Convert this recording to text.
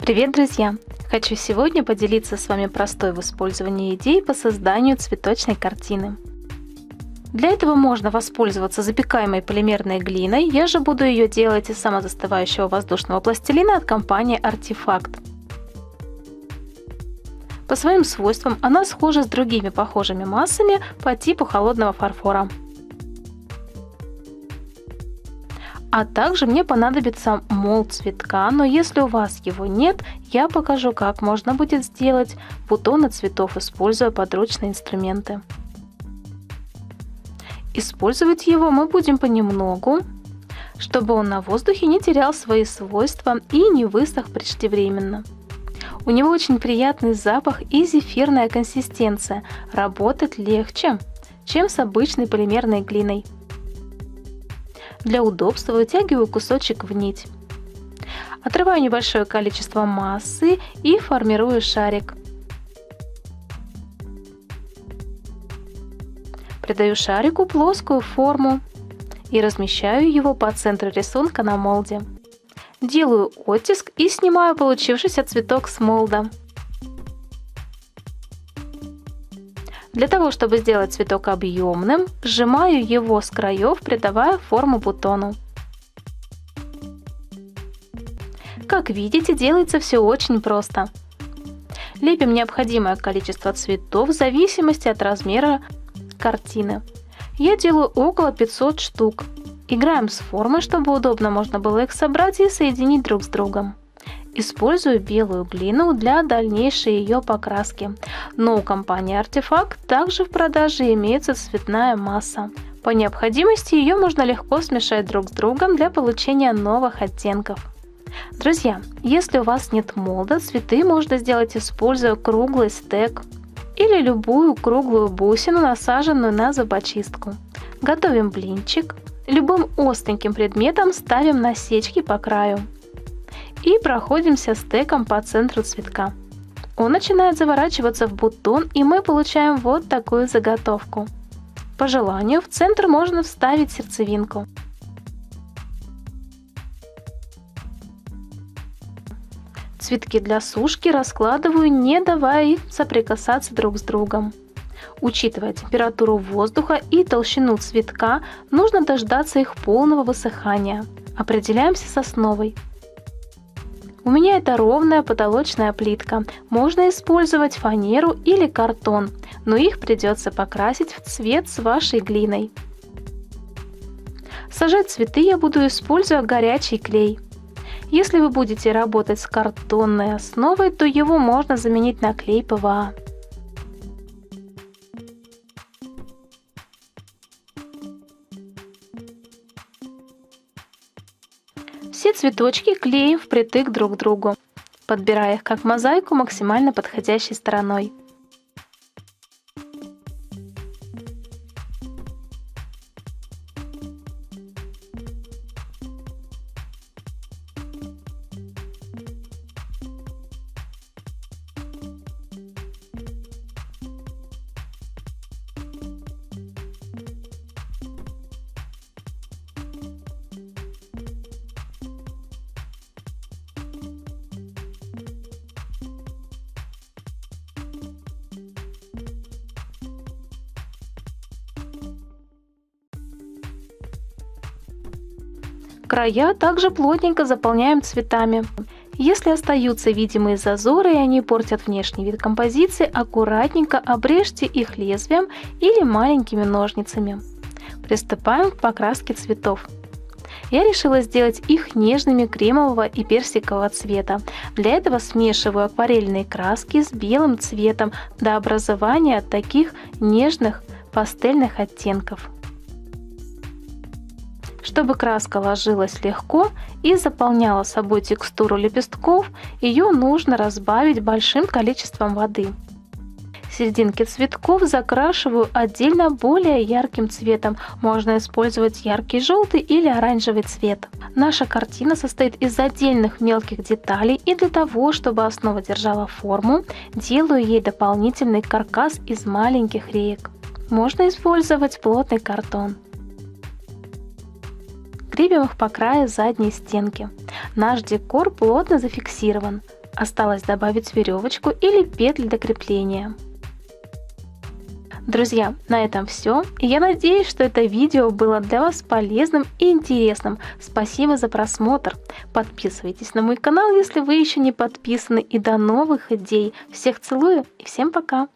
Привет, друзья! Хочу сегодня поделиться с вами простой в использовании идеей по созданию цветочной картины. Для этого можно воспользоваться запекаемой полимерной глиной, я же буду ее делать из самозастывающего воздушного пластилина от компании Artifact. По своим свойствам она схожа с другими похожими массами по типу холодного фарфора. А также мне понадобится молд цветка, но если у вас его нет, я покажу, как можно будет сделать бутоны цветов, используя подручные инструменты. Использовать его мы будем понемногу, чтобы он на воздухе не терял свои свойства и не высох преждевременно. У него очень приятный запах и зефирная консистенция, работать легче, чем с обычной полимерной глиной. Для удобства вытягиваю кусочек в нить. Отрываю небольшое количество массы и формирую шарик. Придаю шарику плоскую форму и размещаю его по центру рисунка на молде. Делаю оттиск и снимаю получившийся цветок с молда. Для того, чтобы сделать цветок объемным, сжимаю его с краев, придавая форму бутону. Как видите, делается все очень просто. Лепим необходимое количество цветов в зависимости от размера картины. Я делаю около 500 штук. Играем с формой, чтобы удобно можно было их собрать и соединить друг с другом. Использую белую глину для дальнейшей ее покраски, но у компании Artifact также в продаже имеется цветная масса. По необходимости ее можно легко смешать друг с другом для получения новых оттенков. Друзья, если у вас нет молда, цветы можно сделать, используя круглый стек или любую круглую бусину, насаженную на зубочистку. Готовим блинчик. Любым остреньким предметом ставим насечки по краю. И проходимся стеком по центру цветка. Он начинает заворачиваться в бутон, и мы получаем вот такую заготовку. По желанию в центр можно вставить сердцевинку. Цветки для сушки раскладываю, не давая им соприкасаться друг с другом. Учитывая температуру воздуха и толщину цветка, нужно дождаться их полного высыхания. Определяемся с основой. У меня это ровная потолочная плитка. Можно использовать фанеру или картон, но их придется покрасить в цвет с вашей глиной. Сажать цветы я буду, используя горячий клей. Если вы будете работать с картонной основой, то его можно заменить на клей ПВА. Все цветочки клеим впритык друг к другу, подбирая их как мозаику максимально подходящей стороной. Края также плотненько заполняем цветами. Если остаются видимые зазоры и они портят внешний вид композиции, аккуратненько обрежьте их лезвием или маленькими ножницами. Приступаем к покраске цветов. Я решила сделать их нежными кремового и персикового цвета. Для этого смешиваю акварельные краски с белым цветом до образования таких нежных пастельных оттенков. Чтобы краска ложилась легко и заполняла собой текстуру лепестков, ее нужно разбавить большим количеством воды. Серединки цветков закрашиваю отдельно более ярким цветом. Можно использовать яркий желтый или оранжевый цвет. Наша картина состоит из отдельных мелких деталей, и для того, чтобы основа держала форму, делаю ей дополнительный каркас из маленьких реек. Можно использовать плотный картон. Крепим их по краю задней стенки. Наш декор плотно зафиксирован. Осталось добавить веревочку или петли для крепления. Друзья, на этом все. Я надеюсь, что это видео было для вас полезным и интересным. Спасибо за просмотр. Подписывайтесь на мой канал, если вы еще не подписаны. И до новых идей. Всех целую и всем пока.